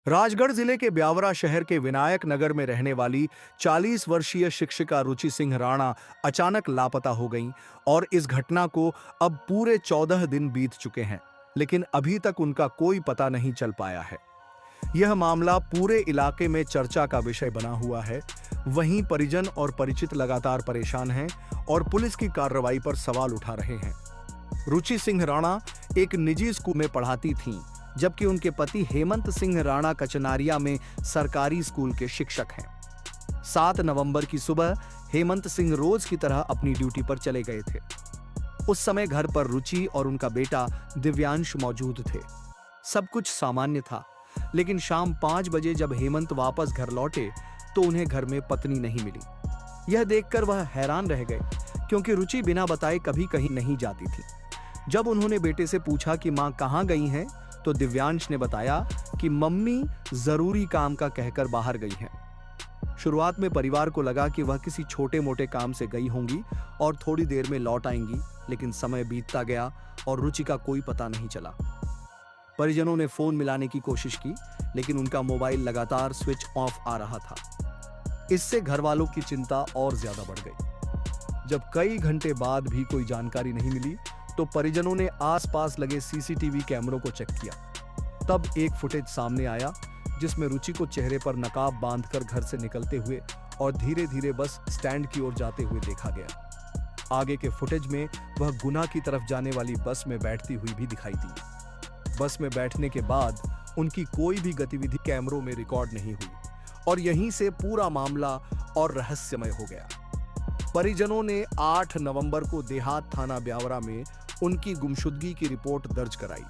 राजगढ़ जिले के ब्यावरा शहर के विनायक नगर में रहने वाली 40 वर्षीय शिक्षिका रुचि सिंह राणा अचानक लापता हो गईं और इस घटना को अब पूरे 14 दिन बीत चुके हैं, लेकिन अभी तक उनका कोई पता नहीं चल पाया है। यह मामला पूरे इलाके में चर्चा का विषय बना हुआ है। वहीं परिजन और परिचित लगातार परेशान हैं और पुलिस की कार्रवाई पर सवाल उठा रहे हैं। रुचि सिंह राणा एक निजी स्कूल में पढ़ाती थीं, जबकि उनके पति हेमंत सिंह राणा कचनारिया में सरकारी स्कूल के शिक्षक हैं। 7 नवंबर की सुबह हेमंत सिंह रोज की तरह अपनी ड्यूटी पर चले गए थे। उस समय घर पर रुचि और उनका बेटा दिव्यांश मौजूद थे। सब कुछ सामान्य था, लेकिन शाम 5 बजे जब हेमंत वापस घर लौटे तो उन्हें घर में पत्नी नहीं मिली। यह देखकर वह हैरान रह गए, क्योंकि रुचि बिना बताए कभी कहीं नहीं जाती थी। जब उन्होंने बेटे से पूछा कि मां कहां गई हैं, तो दिव्यांश ने बताया कि मम्मी जरूरी काम का कहकर बाहर गई हैं। शुरुआत में परिवार को लगा कि वह किसी छोटे मोटे काम से गई होंगी और थोड़ी देर में लौट आएंगी, लेकिन समय बीतता गया और रुचि का कोई पता नहीं चला। परिजनों ने फोन मिलाने की कोशिश की, लेकिन उनका मोबाइल लगातार स्विच ऑफ आ रहा था। इससे घर वालों की चिंता और ज्यादा बढ़ गई। जब कई घंटे बाद भी कोई जानकारी नहीं मिली, तो परिजनों ने आसपास लगे सीसीटीवी कैमरों को चेक किया। तब एक फुटेज सामने आया, जिसमें रुचि को चेहरे पर नकाब बांधकर घर से निकलते हुए और धीरे धीरे बस स्टैंड की ओर जाते हुए देखा गया। आगे के फुटेज में वह गुना की तरफ जाने वाली बस में बैठती हुई भी दिखाई दी। बस में बैठने के बाद उनकी कोई भी गतिविधि कैमरों में रिकॉर्ड नहीं हुई और यहीं से पूरा मामला और रहस्यमय हो गया। परिजनों ने 8 नवंबर को देहात थाना ब्यावरा में उनकी गुमशुदगी की रिपोर्ट दर्ज कराई,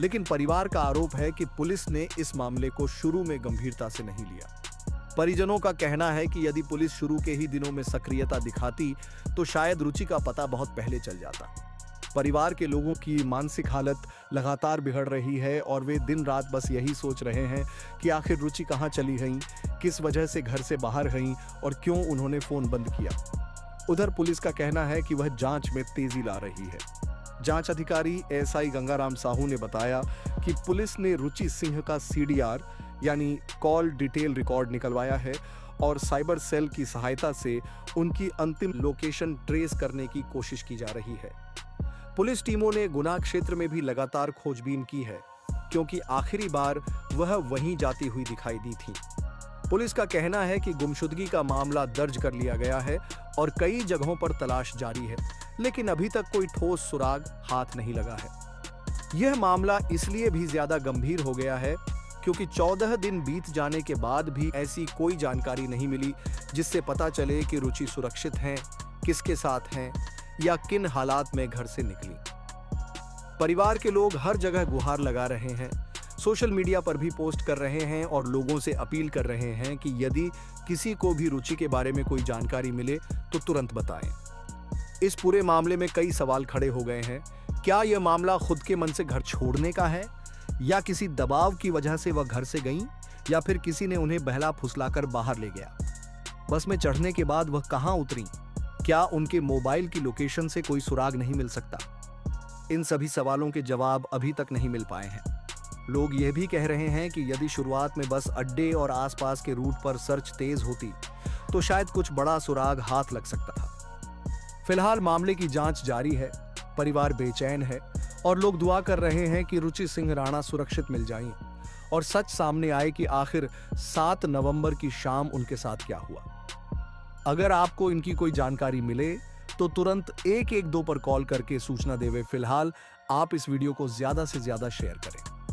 लेकिन परिवार का आरोप है कि पुलिस ने इस मामले को शुरू में गंभीरता से नहीं लिया। परिजनों का कहना है कि यदि पुलिस शुरू के ही दिनों में सक्रियता दिखाती तो शायद रुचि का पता बहुत पहले चल जाता। परिवार के लोगों की मानसिक हालत लगातार बिगड़ रही है और वे दिन रात बस यही सोच रहे हैं कि आखिर रुचि कहां चली गईं, किस वजह से घर से बाहर गईं और क्यों उन्होंने फोन बंद किया। उधर पुलिस का कहना है कि वह जांच में तेजी ला रही है। जांच अधिकारी एसआई गंगाराम साहू ने बताया कि पुलिस ने रुचि सिंह का सीडीआर यानी कॉल डिटेल रिकॉर्ड निकलवाया है और साइबर सेल की सहायता से उनकी अंतिम लोकेशन ट्रेस करने की कोशिश की जा रही है। पुलिस टीमों ने गुना क्षेत्र में भी लगातार खोजबीन की है, क्योंकि आखिरी बार वह वहीं जाती हुई दिखाई दी थी। पुलिस का कहना है कि गुमशुदगी का मामला दर्ज कर लिया गया है और कई जगहों पर तलाश जारी है, लेकिन अभी तक कोई ठोस सुराग हाथ नहीं लगा है। यह मामला इसलिए भी ज्यादा गंभीर हो गया है क्योंकि 14 दिन बीत जाने के बाद भी ऐसी कोई जानकारी नहीं मिली जिससे पता चले कि रुचि सुरक्षित हैं, किसके साथ हैं या किन हालात में घर से निकली। परिवार के लोग हर जगह गुहार लगा रहे हैं, सोशल मीडिया पर भी पोस्ट कर रहे हैं और लोगों से अपील कर रहे हैं कि यदि किसी को भी रुचि के बारे में कोई जानकारी मिले तो तुरंत बताएं। इस पूरे मामले में कई सवाल खड़े हो गए हैं। क्या यह मामला खुद के मन से घर छोड़ने का है, या किसी दबाव की वजह से वह घर से गईं, या फिर किसी ने उन्हें बहला फुसलाकर बाहर ले गया। बस में चढ़ने के बाद वह कहां उतरी, क्या उनके मोबाइल की लोकेशन से कोई सुराग नहीं मिल सकता? इन सभी सवालों के जवाब अभी तक नहीं मिल पाए हैं। लोग यह भी कह रहे हैं कि यदि शुरुआत में बस अड्डे और आसपास के रूट पर सर्च तेज होती तो शायद कुछ बड़ा सुराग हाथ लग सकता था। फिलहाल मामले की जांच जारी है, परिवार बेचैन है और लोग दुआ कर रहे हैं कि रुचि सिंह राणा सुरक्षित मिल जाएं और सच सामने आए कि आखिर 7 नवंबर की शाम उनके साथ क्या हुआ। अगर आपको इनकी कोई जानकारी मिले तो तुरंत 112 पर कॉल करके सूचना देवे। फिलहाल आप इस वीडियो को ज्यादा से ज्यादा शेयर करें।